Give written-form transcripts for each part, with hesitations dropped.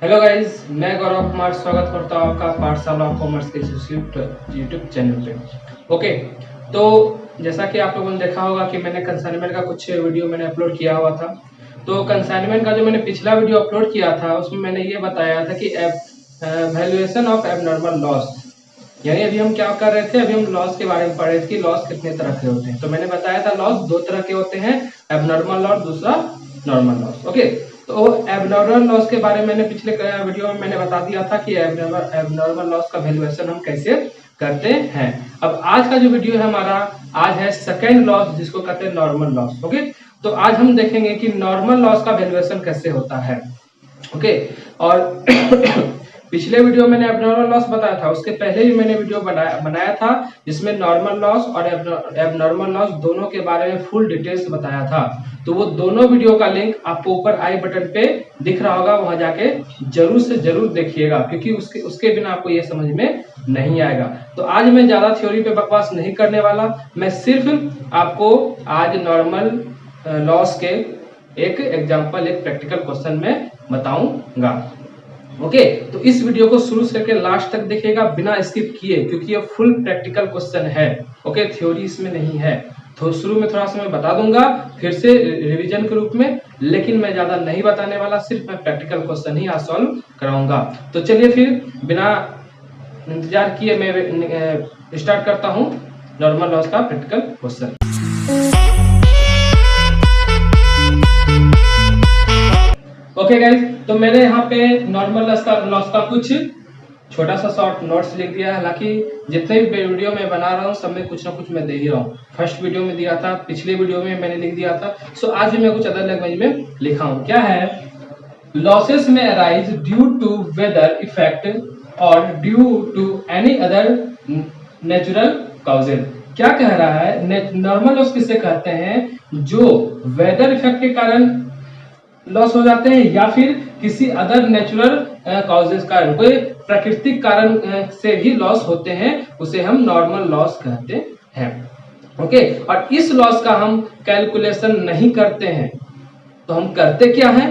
Hello guys, मैं गौरव कुमार स्वागत करता हूँ आपका पाठशाला कॉमर्स के इंस्टीट्यूट यूट्यूब चैनल पे। ओके, तो जैसा कि आप लोगों ने देखा होगा कि मैंने कंसाइनमेंट का कुछ वीडियो मैंने अपलोड किया हुआ था। तो कंसाइनमेंट का जो मैंने पिछला वीडियो अपलोड किया था उसमें मैंने ये बताया था कि वैल्यूएशन ऑफ एबनॉर्मल लॉस, यानी अभी हम क्या कर रहे थे, अभी हम लॉस के बारे में पढ़ रहे थे कि लॉस कितने तरह के होते हैं। तो मैंने बताया था लॉस दो तरह के होते हैं, एबनॉर्मल लॉस, दूसरा नॉर्मल लॉस। ओके, तो एबनॉर्मल लॉस के बारे में मैंने पिछले वीडियो में मैंने बता दिया था कि एबनॉर्मल लॉस का वैल्यूएशन हम कैसे करते हैं। अब आज का जो वीडियो है हमारा, आज है सेकेंड लॉस, जिसको कहते हैं नॉर्मल लॉस। ओके, तो आज हम देखेंगे कि नॉर्मल लॉस का वैल्यूएशन कैसे होता है। ओके, और पिछले वीडियो में मैंने एबनॉर्मल लॉस बताया था, उसके पहले भी मैंने वीडियो बनाया था जिसमें नॉर्मल लॉस और एबनॉर्मल लॉस दोनों के बारे में फुल डिटेल्स बताया था। तो वो दोनों वीडियो का लिंक आपको ऊपर आई बटन पे दिख रहा होगा, वहां जाके जरूर से जरूर देखिएगा, क्योंकि उसके बिना आपको ये समझ में नहीं आएगा। तो आज मैं ज्यादा थ्योरी पे बकवास नहीं करने वाला, मैं सिर्फ आपको आज नॉर्मल लॉस के एक एग्जाम्पल, एक प्रैक्टिकल क्वेश्चन में बताऊंगा। ओके, तो इस वीडियो को शुरू से लेकर लास्ट तक देखिएगा बिना स्किप किए, क्योंकि ये फुल प्रैक्टिकल क्वेश्चन है। ओके, थ्योरी इसमें नहीं है। तो शुरू में थोड़ा सा मैं बता दूंगा फिर से रिवीजन के रूप में, लेकिन मैं ज्यादा नहीं बताने वाला, सिर्फ मैं प्रैक्टिकल क्वेश्चन ही आज सॉल्व कराऊंगा। तो चलिए फिर बिना इंतजार किए मैं स्टार्ट करता हूँ नॉर्मल लॉस का प्रैक्टिकल क्वेश्चन। ओके गाइस, तो मैंने यहाँ पे नॉर्मल लॉस का कुछ छोटा सा शॉर्ट नोट्स लिख दिया है। हालांकि जितने भी वीडियो मैं बना रहा हूँ सब में कुछ ना कुछ मैं दे ही रहा हूँ। फर्स्ट वीडियो में दिया था, पिछले वीडियो में मैंने लिख दिया था, सो आज भी मैं कुछ अदर लैंग्वेज में लिखा हूँ। क्या है, लॉसेस में arise due to weather effect और due to any other natural causes. क्या कह रहा है, नॉर्मल लॉस किसे कहते हैं, जो वेदर इफेक्ट के कारण लॉस हो जाते हैं या फिर किसी अदर नेचुरल कॉजेज कारण, कोई प्राकृतिक कारण से भी लॉस होते हैं, उसे हम नॉर्मल लॉस कहते हैं। ओके, और इस लॉस का हम कैलकुलेशन नहीं करते हैं, तो हम करते क्या हैं।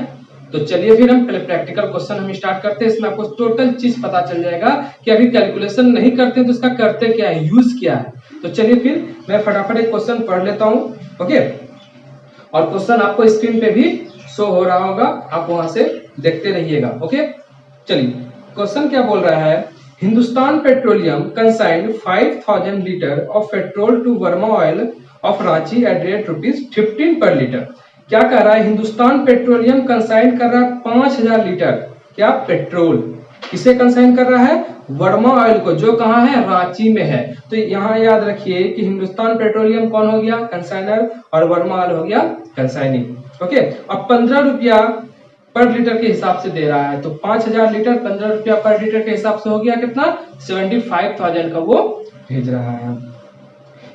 तो चलिए फिर हम पहले प्रैक्टिकल क्वेश्चन हम स्टार्ट करते हैं। इसमें आपको टोटल चीज पता चल जाएगा कि अभी कैलकुलेशन नहीं करते तो इसका करते क्या है, यूज क्या है। तो चलिए फिर मैं फटाफट एक क्वेश्चन पढ़ लेता हूं। ओके, और क्वेश्चन आपको स्क्रीन पे भी शो हो रहा होगा, आप वहां से देखते रहिएगा। ओके, चलिए क्वेश्चन क्या बोल रहा है, Hindustan petroleum consigned 5000 litre of petrol to Verma oil of Ranchi at rate ₹15 per litre. क्या कह रहा है, हिंदुस्तान पेट्रोलियम कंसाइन कर रहा है 5000 लीटर क्या पेट्रोल, किसे कंसाइन कर रहा है, वर्मा ऑयल को, जो कहाँ है, रांची में है। तो यहाँ याद रखिए कि हिंदुस्तान पेट्रोलियम कौन हो गया, कंसाइनर, और वर्मा ऑयल हो गया कंसाइनी। ओके, अब 15 रुपया पर लीटर के हिसाब से दे रहा है, तो 5000 लीटर 15 रुपया पर लीटर के हिसाब से हो गया कितना, 75,000 का वो भेज रहा है।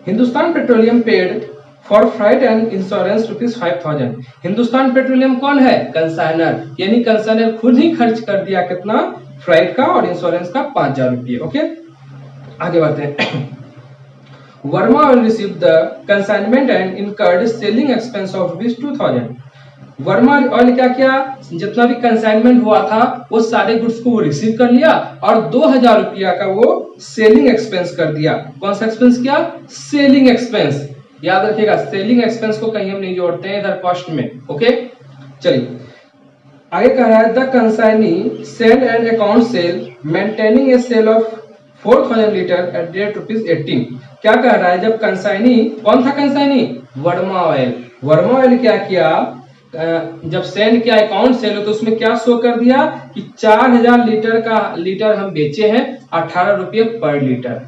Hindustan Petroleum paid for freight and insurance ₹5000। Hindustan Petroleum कौन है, कंसाइनर, यानी कंसाइनर खुद ही खर्च कर दिया कितना, फ्राइट का और इंश्योरेंस का 5000 रुपये। ओके, आगे बढ़ते हैं। Verma will receive the consignment and incurred selling expense of ₹2000। Verma oil क्या किया, जितना भी कंसाइनमेंट हुआ था वो सारे गुड्स को वो रिसीव कर लिया और 2000 रुपया का वो सेलिंग एक्सपेंस कर दिया। कौन सा एक्सपेंस किया, सेलिंग एक्सपेंस, याद रखिएगा सेलिंग एक्सपेंस को कहीं हम नहीं जोड़ते हैं इधर कॉस्ट में। ओके, चलिए आगे कह रहा है, the consignee sale and account sale maintaining a sale of 4000 litre at rate ₹18। क्या कह रहा है, जब कंसाइनी, कौन था consignee, Verma oil, Verma oil क्या किया, जब सेंड किया अकाउंट सेल, तो उसमें क्या शो कर दिया कि 4000 लीटर हम बेचे हैं 18 रुपये पर लीटर।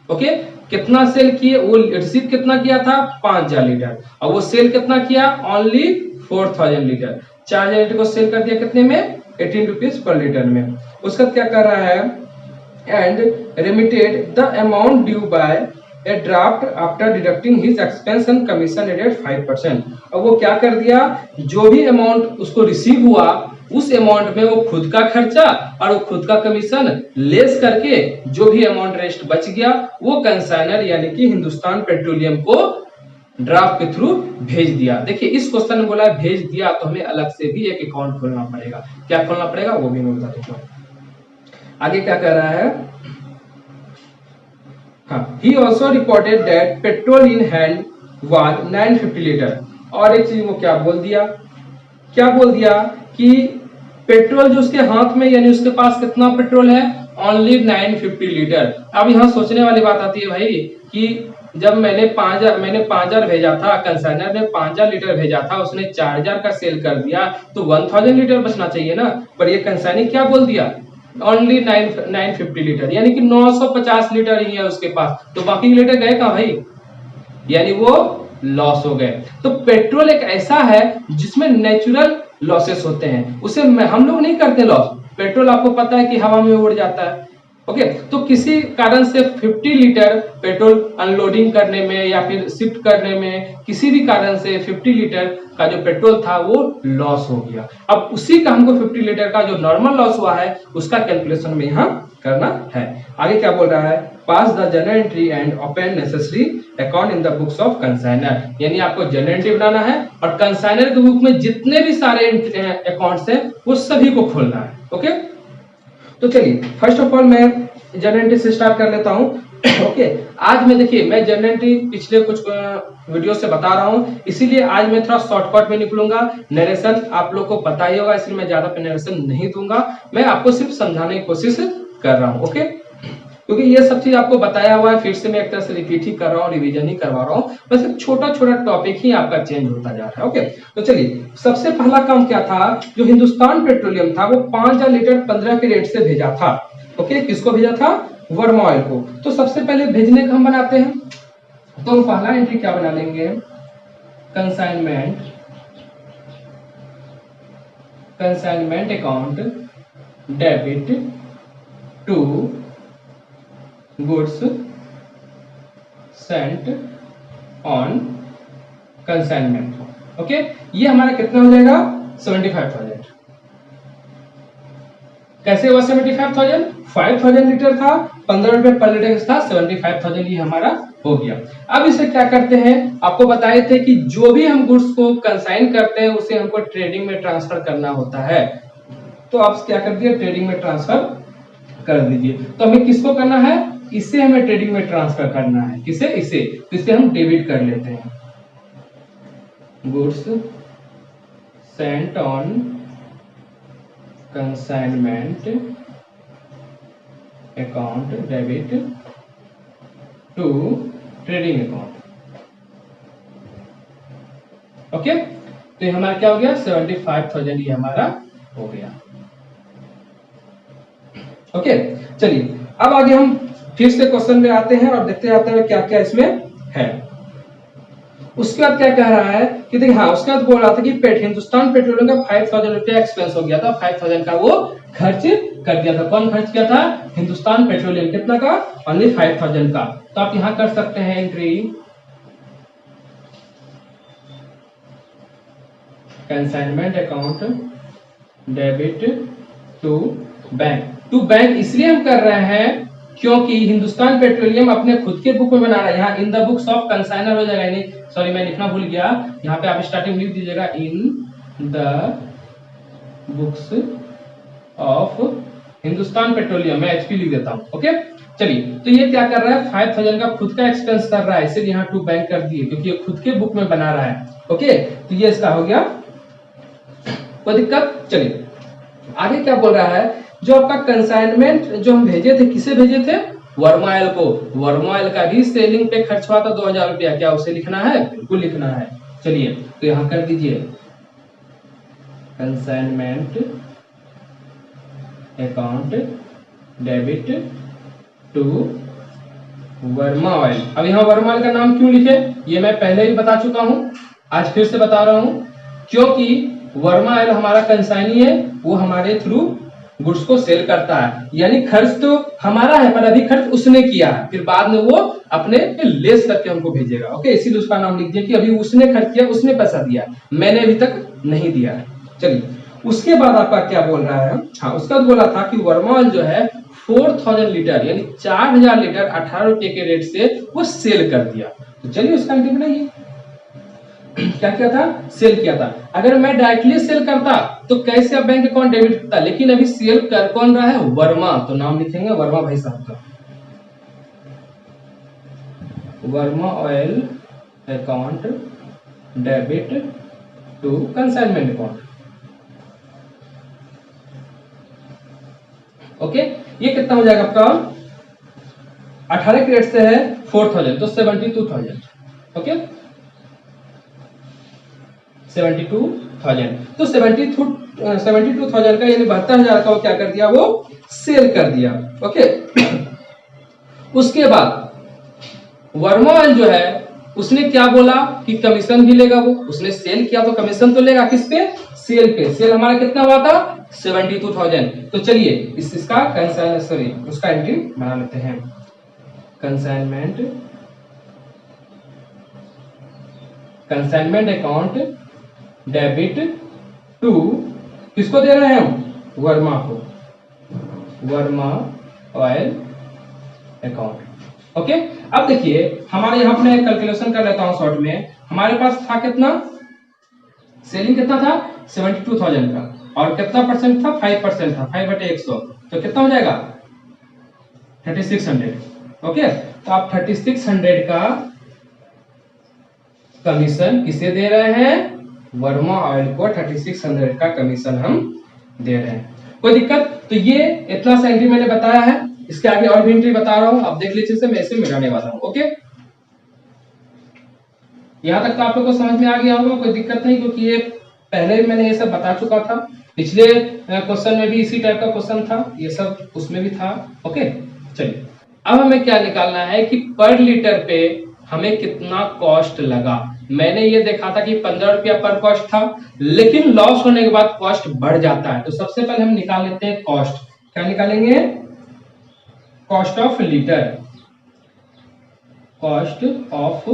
ओके, कितना सेल किए, वो रिसीव कितना किया था, 5000 लीटर, और वो सेल कितना किया, ओनली 4000 लीटर। 4000 लीटर को सेल कर दिया कितने में, 18 रुपीज पर लीटर में। उसका क्या कर रहा है, and remitted the amount due by a draft after deducting his expense and commission at 5%। अब वो क्या कर दिया, जो भी अमाउंट उसको रिसीव हुआ उस अमाउंट में वो खुद का खर्चा और वो खुद का कमीशन लेस करके जो भी अमाउंट रेस्ट बच गया वो कंसाइनर यानी कि हिंदुस्तान पेट्रोलियम को ड्राफ्ट के थ्रू भेज दिया। देखिए इस क्वेश्चन में बोला भेज दिया, तो हमें अलग से भी एक अकाउंट खोलना पड़ेगा। क्या खोलना पड़ेगा वो भी मैं बता दूंगा। आगे क्या कह रहा है, हाँ, he also reported that petrol in hand was 950 litre. और एक चीज वो क्या बोल दिया कि पेट्रोल जो उसके हाथ में, यानी उसके पास कितना पेट्रोल है, ओनली 950 लीटर। अब यहाँ सोचने वाली बात आती है भाई कि जब मैंने 5000 भेजा था, कंसाइनर ने 5000 लीटर भेजा था, उसने 4000 का सेल कर दिया, तो 1000 लीटर बचना चाहिए ना। पर ये कंसाइनर क्या बोल दिया, ओनली 950 लीटर, यानी कि 950 लीटर ही है उसके पास, तो बाकी लीटर गए कहाँ भाई, यानी वो लॉस हो गए। तो पेट्रोल एक ऐसा है जिसमें नेचुरल लॉसेस होते हैं, उसे हम लोग नहीं करते लॉस। पेट्रोल आपको पता है कि हवा में उड़ जाता है। ओके, तो किसी कारण से 50 लीटर पेट्रोल अनलोडिंग करने में या फिर शिफ्ट करने में, किसी भी कारण से 50 लीटर का जो पेट्रोल था वो लॉस हो गया। अब उसी का हमको 50 लीटर का जो नॉर्मल लॉस हुआ है उसका कैलकुलेशन में यहाँ करना है। आगे क्या बोल रहा है, pass the journal entry and open necessary account in the books of consignor, यानी आपको जर्नल एंट्री बनाना है और कंसाइनर के बुक में जितने भी सारे अकाउंट्स हैं वो सभी को खोलना है। ओके, तो चलिए फर्स्ट ऑफ ऑल मैं जर्नल एंट्री से स्टार्ट कर लेता हूं। ओके, आज मैं देखिए मैं जर्नल एंट्री पिछले कुछ वीडियो से बता रहा हूं, इसीलिए आज मैं थोड़ा शॉर्टकट में निकलूंगा। नरेशन आप लोग को पता ही होगा, इसलिए मैं ज्यादा पे नरेशन नहीं दूंगा, मैं आपको सिर्फ समझाने की कोशिश कर रहा हूं। ओके, क्योंकि ये सब चीज आपको बताया हुआ है, फिर से मैं एक तरह से रिपीट ही कर रहा हूँ, रिवीजन ही करवा रहा हूँ, बस एक छोटा छोटा टॉपिक ही आपका चेंज होता जा रहा है। ओके, तो चलिए सबसे पहला काम क्या था, जो हिंदुस्तान पेट्रोलियम था वो 5000 लीटर 15 के रेट से भेजा था। ओके, किसको भेजा था, वर्मा ऑयल को। तो सबसे पहले भेजने का हम बनाते हैं, तो हम पहला एंट्री क्या बना लेंगे, consignment account debit to goods sent on consignment. Okay, ये हमारा कितना हो जाएगा, 75,000। कैसे हुआ 75,000, 5000 लीटर था, 15 रुपए पर लीटर था, 75,000 ये हमारा हो गया। अब इसे क्या करते हैं, आपको बताए थे कि जो भी हम गुड्स को कंसाइन करते हैं उसे हमको ट्रेडिंग में ट्रांसफर करना होता है। तो आप क्या कर दिए, ट्रेडिंग में ट्रांसफर कर दीजिए। तो हमें किसको करना है, इसे हमें ट्रेडिंग में ट्रांसफर करना है। किसे, इसे, तो इसे हम डेबिट कर लेते हैं, goods sent on consignment account debit to trading account. Okay, तो ये हमारा क्या हो गया, 75,000 ये हमारा हो गया। ओके, चलिए अब आगे हम फिर से क्वेश्चन में आते हैं और देखते जाते हैं क्या क्या इसमें है। उसके बाद क्या कह रहा है कि देखिए, हाँ उसके बाद बोल रहा था कि हिंदुस्तान पेट्रोलियम का 5000 रुपया एक्सपेंस हो गया था, 5000 का वो खर्च कर दिया था। कौन खर्च किया था, हिंदुस्तान पेट्रोलियम। कितना का, ओनली 5000 का। तो आप यहां कर सकते हैं entry consignment account debit to bank. To bank इसलिए हम कर रहे हैं क्योंकि हिंदुस्तान पेट्रोलियम अपने खुद के बुक में बना रहा है। यहाँ in the books of consignor हो जाएगा, यानी सॉरी मैं लिखना भूल गया, यहाँ पे आप स्टार्टिंग लिख दीजिएगा इन the books of Hindustan petroleum, मैं एचपी लिख देता हूँ। ओके, चलिए तो ये क्या कर रहा है, 5000 का खुद का एक्सपेंस कर रहा है, इसीलिए यहाँ टू बैंक कर दिए क्योंकि ये खुद के बुक में बना रहा है। ओके, तो ये इसका हो गया, कोई दिक्कत। चलिए आगे क्या बोल रहा है, जो आपका कंसाइनमेंट जो हम भेजे थे, किसे भेजे थे, वर्मा ऑयल को। वर्मा ऑयल का रीसेलिंग पे खर्च हुआ था 2000 रुपया, क्या उसे लिखना है, बिल्कुल लिखना है। चलिए तो यहां कर दीजिए consignment account debit to Verma oil. अब यहाँ वर्मा ऑयल का नाम क्यों लिखे, ये मैं पहले ही बता चुका हूं, आज फिर से बता रहा हूं, क्योंकि वर्मा ऑयल हमारा कंसाइनी है, वो हमारे थ्रू गुड्स को सेल करता है, यानी खर्च तो हमारा है पर अभी खर्च उसने किया है, फिर बाद में वो अपने लेस करके हमको भेजेगा। ओके, इसीलिए उसका नाम लिख दिया कि अभी उसने खर्च किया, उसने पैसा दिया, मैंने अभी तक नहीं दिया है। चलिए उसके बाद आपका क्या बोल रहा है, हाँ उसका बोला था कि वर्मा ऑयल जो है 4000 लीटर यानी 4000 लीटर 18 रुपए के रेट से वो सेल कर दिया। तो चलिए उसका एंट्री बनाइए, क्या किया था, सेल किया था। अगर मैं डायरेक्टली सेल करता तो कैसे अब बैंक अकाउंट डेबिट होता, लेकिन अभी सेल कर कौन रहा है, वर्मा, तो नाम लिखेंगे वर्मा भाई साहब का, Verma oil account debit to consignment account. Okay, ये कितना हो जाएगा आपका, 18 के रेट से है 4000 तो 72,000। ओके 72,000, तो 72,000 का यानी 72,000 का वो क्या कर दिया, वो सेल कर दिया। ओके उसके बाद वर्मा ऑयल जो है उसने क्या बोला कि कमीशन भी लेगा, वो उसने सेल किया तो कमीशन तो लेगा, किस पे, सेल पे। सेल हमारा कितना हुआ था, 72,000। तो चलिए इसका कंसाइन सॉरी उसका एंट्री बना लेते हैं, कंसाइनमेंट अकाउंट डेबिट टू, किसको दे रहे हैं हम, वर्मा को, वर्मा ऑयल अकाउंट। ओके अब देखिए हमारे यहाँ पे कैलकुलेशन कर लेता हूं शॉर्ट में, हमारे पास था कितना, सेलिंग कितना था 72,000 का, और कितना परसेंट था, 5% था, 5/100, तो कितना हो जाएगा 3600। ओके तो आप 3600 का कमीशन किसे दे रहे हैं, वर्मा ऑयल को 3600 का कमीशन हम दे रहे हैं। कोई दिक्कत, तो ये इतना सा एंट्री मैंने बताया है, इसके आगे और भी एंट्री बता रहा हूं, आप देख लीजिए, मैं इसे मिटाने वाला हूं। ओके यहां तक तो आप लोग को समझ में आ गया होगा, कोई दिक्कत नहीं, क्योंकि ये पहले मैंने ये सब बता चुका था, पिछले क्वेश्चन में भी इसी टाइप का क्वेश्चन था, ये सब उसमें भी था। ओके चलिए अब हमें क्या निकालना है कि पर लीटर पे हमें कितना कॉस्ट लगा। मैंने ये देखा था कि 15 रुपया पर कॉस्ट था, लेकिन लॉस होने के बाद कॉस्ट बढ़ जाता है। तो सबसे पहले हम निकाल लेते हैं कॉस्ट, क्या निकालेंगे, cost of litre, cost of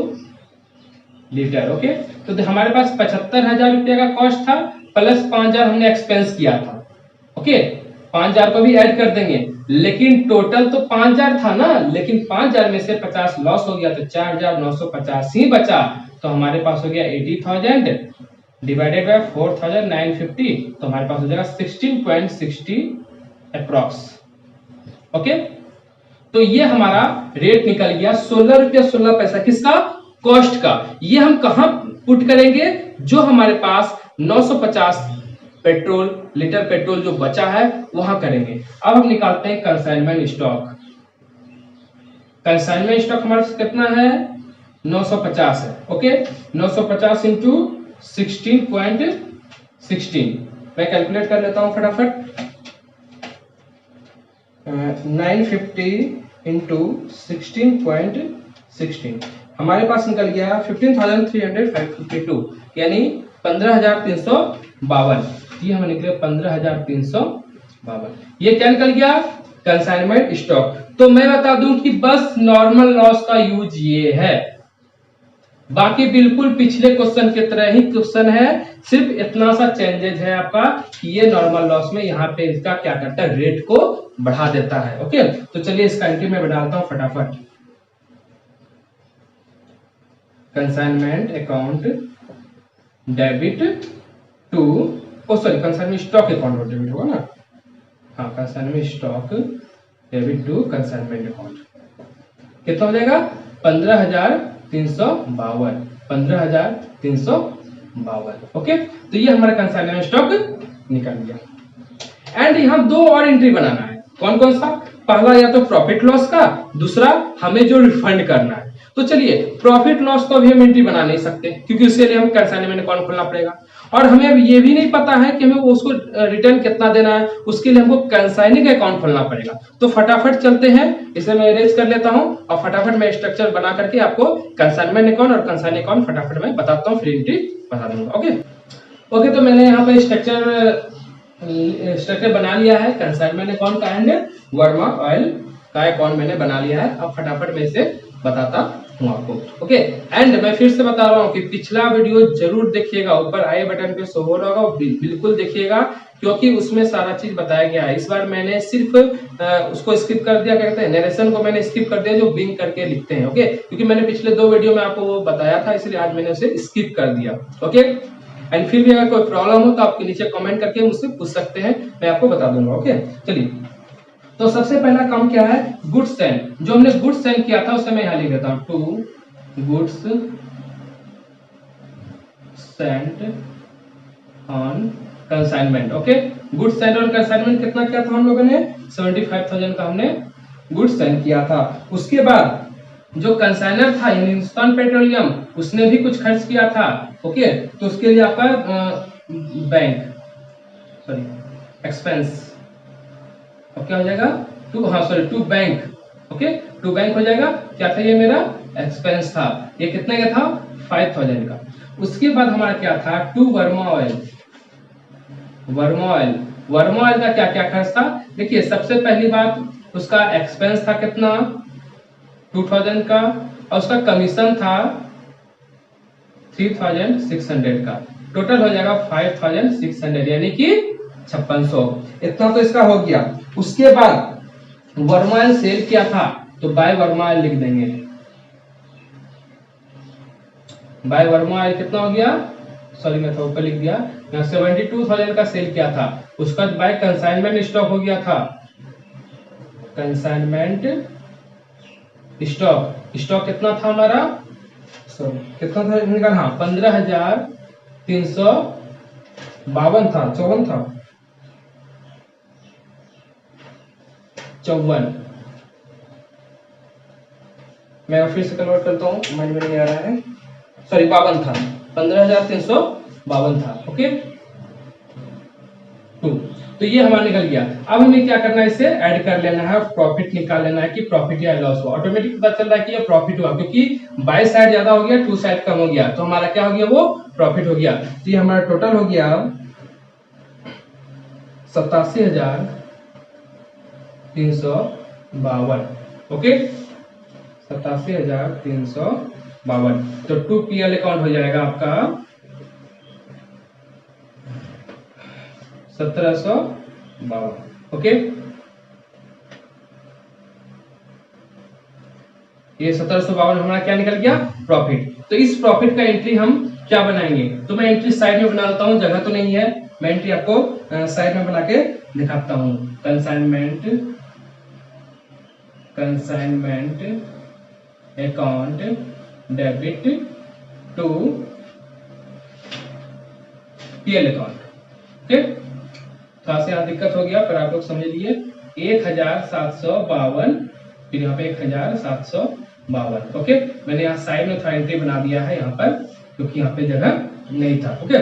litre. Okay तो हमारे पास 75,000 रुपया का कॉस्ट था, प्लस 5,000 हमने एक्सपेंस किया था। ओके 5,000 को भी ऐड कर देंगे, लेकिन टोटल तो 5,000 था ना, लेकिन 5,000 में से 50 लॉस हो गया, तो 4,950 ही बचा। तो हमारे पास हो गया 80,000 डिवाइडेड बाय 4,950, तो हमारे पास हो जाएगा 16.60 अप्रॉक्स। ओके तो ये हमारा रेट निकल गया 16 रुपया 16 पैसा, किसका, कॉस्ट का। ये हम कहां पुट करेंगे, जो हमारे पास 950 पेट्रोल लीटर पेट्रोल जो बचा है वहां करेंगे। अब हम निकालते हैं कंसाइनमेंट स्टॉक। कंसाइनमेंट स्टॉक हमारे पास कितना है, 950 है। ओके 950 इंटू 16.16, मैं कैलकुलेट कर लेता हूं फटाफट, 950 इंटू 16.16 हमारे पास निकल गया 15,352, यानी 15,352। ये हमें निकले 15,352। ये क्या निकल गया, कंसाइनमेंट स्टॉक। तो मैं बता दूं कि बस नॉर्मल लॉस का यूज ये है, बाकी बिल्कुल पिछले क्वेश्चन की तरह ही क्वेश्चन है, सिर्फ इतना सा चेंजेस है आपका कि ये नॉर्मल लॉस में यहाँ पे इसका क्या करता है, रेट को बढ़ा देता है। ओके तो चलिए इसका एंट्री में डालता हूं फटाफट, consignment account debit to, sorry consignment stock account debit होगा ना, हाँ consignment stock debit to consignment account, कितना हो जाएगा 15,352, 15,352। ओके तो ये हमारा कंसाइनमेंट स्टॉक निकल गया। एंड यहाँ दो और एंट्री बनाना है, कौन कौन सा, पहला या तो प्रॉफिट लॉस का, दूसरा हमें जो रिफंड करना है। तो चलिए प्रॉफिट लॉस को अभी हम एंट्री बना नहीं सकते, क्योंकि उसके लिए हम कंसाइनमेंट अकाउंट खोलना पड़ेगा, और हमें अब ये भी नहीं पता है कि हमें उसको रिटर्न कितना देना है, उसके लिए हमको कंसाइनिंग अकाउंट खोलना पड़ेगा। तो फटाफट चलते हैं, इसे मैं अरेंज कर लेता हूं और फटाफट मैं स्ट्रक्चर बना करके आपको कंसाइनमेंट अकाउंट और कंसाइनिंग अकाउंट फटाफट मैं बताता हूँ, फिर एंट्री बता दूंगा। ओके तो मैंने यहाँ पे स्ट्रक्चर बना लिया है, कंसाइनमेंट अकाउंट का एंड वर्मा ऑयल का अकाउंट मैंने बना लिया है। अब फटाफट मैं इसे बताता हूँ आपको। ओके, एंड मैं फिर से बता रहा हूँ कि पिछला वीडियो जरूर देखिएगा, ऊपर आई बटन पे शो हो रहा होगा, बिल्कुल देखिएगा, क्योंकि उसमें सारा चीज बताया गया है। इस बार मैंने सिर्फ उसको स्किप कर दिया, क्या कहते हैं, नरेशन को मैंने स्किप कर दिया, जो बिंग करके लिखते हैं। ओके, क्योंकि मैंने पिछले 2 वीडियो में आपको वो बताया था, इसलिए आज मैंने उसे स्किप कर दिया। ओके, एंड फिर भी अगर कोई प्रॉब्लम हो तो आप नीचे कमेंट करके मुझसे पूछ सकते हैं, मैं आपको बता दूंगा। ओके, चलिए, तो सबसे पहला काम क्या है, गुड्स सेंड। जो हमने गुड्स सेंड किया था उसे मैं यहां लिख देता हूं, to goods send on consignment. Okay, goods send on consignment कितना किया था हम लोगों ने, 75,000 का हमने गुड्स सेंड किया था। उसके बाद जो कंसाइनर था हिंदुस्तान पेट्रोलियम, उसने भी कुछ खर्च किया था। ओके, तो उसके लिए आपका बैंक सॉरी एक्सपेंस क्या हो जाएगा, to bank. Okay, to bank हो जाएगा। क्या था ये, मेरा एक्सपेंस था। ये कितने का था, 5,000 का। उसके बाद हमारा क्या था, to Verma oil. Verma oil, Verma oil का क्या क्या खर्च था, देखिए सबसे पहली बात उसका एक्सपेंस था कितना, 2,000 का, और उसका कमीशन था 3,600 का। टोटल हो जाएगा 5,600, यानी कि 5600। इतना तो इसका हो गया। उसके बाद वर्मा ऑयल सेल किया था, तो बाय वर्मा ऑयल लिख देंगे। बाय वर्मा ऑयल कितना हो गया, सॉरी मैं तो ऊपर लिख दिया, 72,000 का सेल किया था। उसका बाय कंसाइनमेंट स्टॉक हो गया था, कंसाइनमेंट स्टॉक। स्टॉक कितना था हमारा, सॉरी कितना था निकाल, हाँ 15,352 था, 54 था, 54। मैं फिर से कन्वर्ट करता हूँ, माइंड में नहीं आ रहा है, सॉरी 52 था, 15,352 था। ओके, तो ये हमारा निकल गया। अब हमें क्या करना है, इसे ऐड कर लेना है, प्रॉफिट निकाल लेना है कि प्रॉफिट या लॉस हुआ। ऑटोमेटिक पता चल रहा है कि ये प्रॉफिट हुआ, क्योंकि बाय साइड ज्यादा हो गया, टू साइड कम हो गया, तो हमारा क्या हो गया, वो प्रॉफिट हो गया। तो ये हमारा टोटल हो गया 87,352। ओके, 87,352। तो 2 PL अकाउंट हो जाएगा आपका 1752। ओके, ये 1752 हमारा क्या निकल गया, प्रॉफिट। तो इस प्रॉफिट का एंट्री हम क्या बनाएंगे, तो मैं एंट्री साइड में बना लेता हूं, जगह तो नहीं है, मैं एंट्री आपको साइड में बना के दिखाता हूं। Consignment account debit to PL account. Okay, थोड़ा सा यहाँ दिक्कत हो गया, पर आप लोग समझ लिए। 1752, फिर यहाँ पे 1752। ओके, मैंने यहाँ साइड में थोड़ा एंट्री बना दिया है यहाँ पर, क्योंकि यहाँ पे जगह नहीं था। ओके,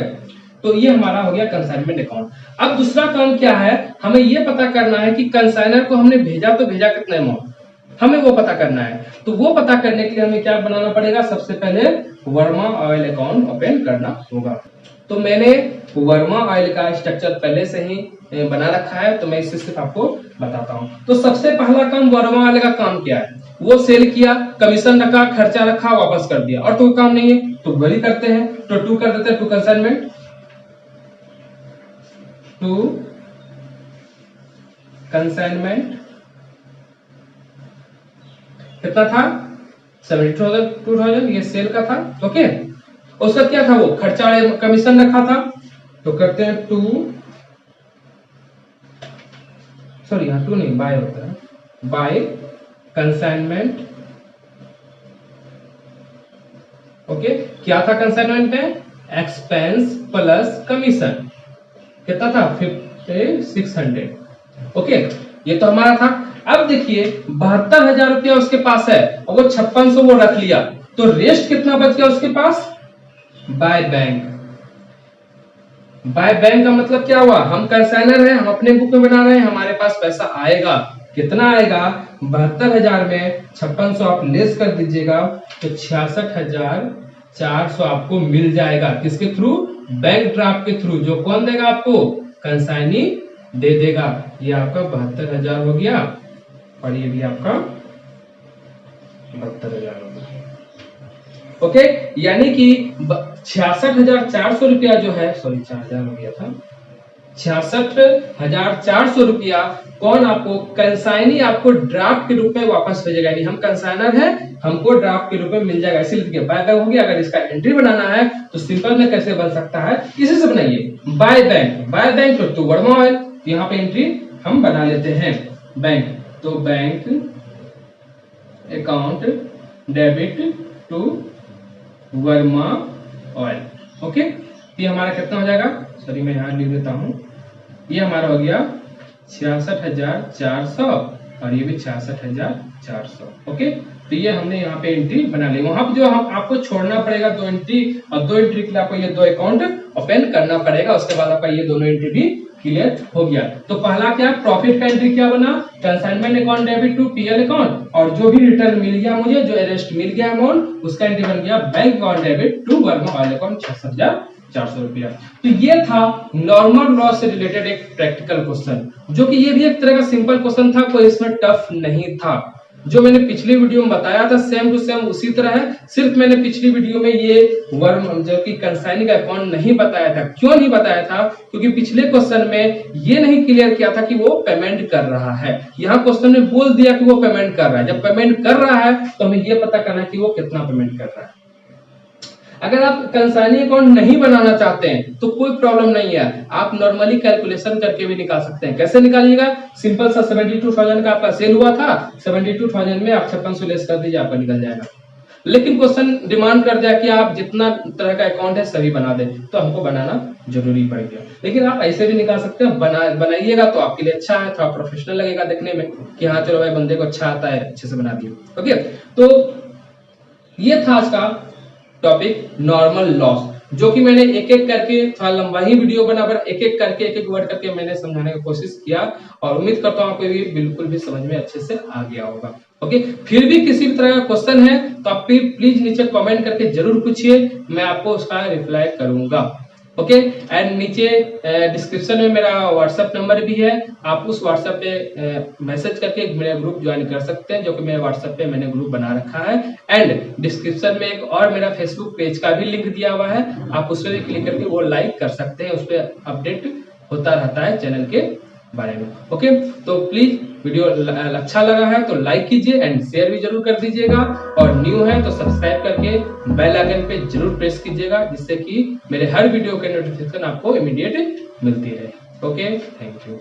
तो ये हमारा हो गया कंसाइनमेंट अकाउंट। अब दूसरा काम क्या है, हमें ये पता करना है कि कंसाइनर को हमने भेजा तो भेजा कितने अमाउंट, हमें वो पता करना है। तो वो पता करने के लिए हमें क्या बनाना पड़ेगा, सबसे पहले वर्मा ऑयल अकाउंट ओपन करना होगा। तो मैंने वर्मा ऑयल का स्ट्रक्चर पहले से ही बना रखा है, तो मैं इससे सिर्फ आपको बताता हूँ। तो सबसे पहला काम वर्मा ऑयल का काम क्या है, वो सेल किया, कमीशन रखा, खर्चा रखा, वापस कर दिया। और तो काम नहीं है तो वही करते हैं, तो 2 कर देते हैं, टू कंसाइनमेंट, टू कंसाइनमेंट कितना था, 72,000, ये सेल का था। ओके, उसका क्या था, वो खर्चा कमीशन रखा था, तो करते हैं टू, सॉरी यहाँ टू नहीं बाय होता है, बाय कंसाइनमेंट। ओके, क्या था कंसाइनमेंट में, एक्सपेंस प्लस कमीशन, कितना था 5,600। ओके, ये तो हमारा था। अब देखिए 72,000 रुपया उसके पास है, और वो 5600 वो रख लिया, तो रेस्ट कितना बच गया उसके पास, बाय बैंक। बाय बैंक का मतलब क्या हुआ, हम कंसाइनर हैं, हम अपने बुक में बना रहे हैं, हमारे पास पैसा आएगा, कितना आएगा, 72,000 में 5600 आप लेस कर दीजिएगा, तो 66,400 आपको मिल जाएगा। किसके थ्रू, बैंक ड्राफ्ट के थ्रू। जो कौन देगा आपको, कंसाइनी दे देगा। ये आपका 72,000 हो गया, और ये भी आपका 72,000 रुपये। ओके, यानी कि 66,400 रुपया जो है, सॉरी 4,000 हो गया था, 66,400 रुपया कौन आपको कंसाइनी आपको ड्राफ्ट के रूप में वापस भेजेगा। यानी हम कंसाइनर है, हमको ड्राफ्ट के रूप में मिल जाएगा। इसीलिए बाय बैंक हो गया। अगर इसका एंट्री बनाना है तो सिंपल में कैसे बन सकता है, इसी से बनाइए, by bank to Verma oil. यहाँ पे एंट्री हम बना लेते हैं बैंक, तो bank account debit to Verma oil. Okay, ये हमारा कितना हो जाएगा, सॉरी मैं यहाँ लिख देता हूँ, ये हमारा हो गया 66,400 और ये भी 66,400। ओके, तो ये हमने यहाँ पे एंट्री बना ली। वहां पे जो हम आपको छोड़ना पड़ेगा 2 एंट्री, और 2 एंट्री के लिए आपको ये 2 अकाउंट ओपन करना पड़ेगा। उसके बाद आपका ये दोनों एंट्री भी क्लियर हो गया। तो पहला क्या, प्रॉफिट का एंट्री क्या बना, consignment account debit to PL account, और जो भी रिटर्न मिल गया मुझे, जो अरेस्ट मिल गया अमाउंट, उसका एंट्री बन गया bank account debit to Verma oil account 66,400 रुपया। तो ये था नॉर्मल लॉस से रिलेटेड एक प्रैक्टिकल क्वेश्चन, जो कि ये भी एक तरह का सिंपल क्वेश्चन था, कोई इसमें टफ नहीं था। जो मैंने पिछली वीडियो में बताया था सेम टू सेम उसी तरह है, सिर्फ मैंने पिछली वीडियो में ये वर्म जो कि कंसाइनिंग अकाउंट नहीं बताया था। क्यों नहीं बताया था, क्योंकि पिछले क्वेश्चन में ये नहीं क्लियर किया था कि वो पेमेंट कर रहा है। यहाँ क्वेश्चन में बोल दिया कि वो पेमेंट कर रहा है। जब पेमेंट कर रहा है तो हमें ये पता करना है कि वो कितना पेमेंट कर रहा है। अगर आप कंसाइनिंग अकाउंट नहीं बनाना चाहते हैं तो कोई प्रॉब्लम नहीं है, आप नॉर्मली कैलकुलेशन करके भी निकाल सकते हैं। कैसे निकालिएगा, सिंपल सा 72,000 का आपका सेल हुआ था, 72,000 में आप 5600 लेस कर दीजिए, आपका निकल जाएगा। लेकिन क्वेश्चन डिमांड कर दिया कि आप जितना तरह का अकाउंट है सभी बना दें, तो हमको बनाना जरूरी पड़ गया। लेकिन आप ऐसे भी निकाल सकते हैं, बनाइएगा तो आपके लिए अच्छा है, थोड़ा प्रोफेशनल लगेगा देखने में कि हाँ चलो भाई बंदे को अच्छा आता है, अच्छे से बना दिए। ओके, तो ये था आज का टॉपिक नॉर्मल लॉस, जो कि मैंने एक एक करके, थोड़ा लंबा ही वीडियो बना, पर एक एक करके एक एक वर्ड करके मैंने समझाने की कोशिश किया, और उम्मीद करता हूँ आपको भी बिल्कुल भी समझ में अच्छे से आ गया होगा। ओके, फिर भी किसी भी तरह का क्वेश्चन है तो आप प्लीज नीचे कमेंट करके जरूर पूछिए, मैं आपको उसका रिप्लाई करूंगा। ओके, एंड नीचे डिस्क्रिप्शन में मेरा व्हाट्सएप नंबर भी है, आप उस व्हाट्सएप पे मैसेज करके मेरा ग्रुप ज्वाइन कर सकते हैं, जो कि मेरे व्हाट्सएप पे मैंने ग्रुप बना रखा है। एंड डिस्क्रिप्शन में एक और मेरा फेसबुक पेज का भी लिंक दिया हुआ है, आप उस पर भी क्लिक करके वो लाइक कर सकते हैं, उस पर अपडेट होता रहता है चैनल के बारे में। ओके, तो प्लीज वीडियो अच्छा लगा है तो लाइक कीजिए एंड शेयर भी जरूर कर दीजिएगा, और न्यू है तो सब्सक्राइब करके बेल आइकन पे जरूर प्रेस कीजिएगा, जिससे कि मेरे हर वीडियो के नोटिफिकेशन आपको इमीडिएट मिलती रहे। Okay, thank you.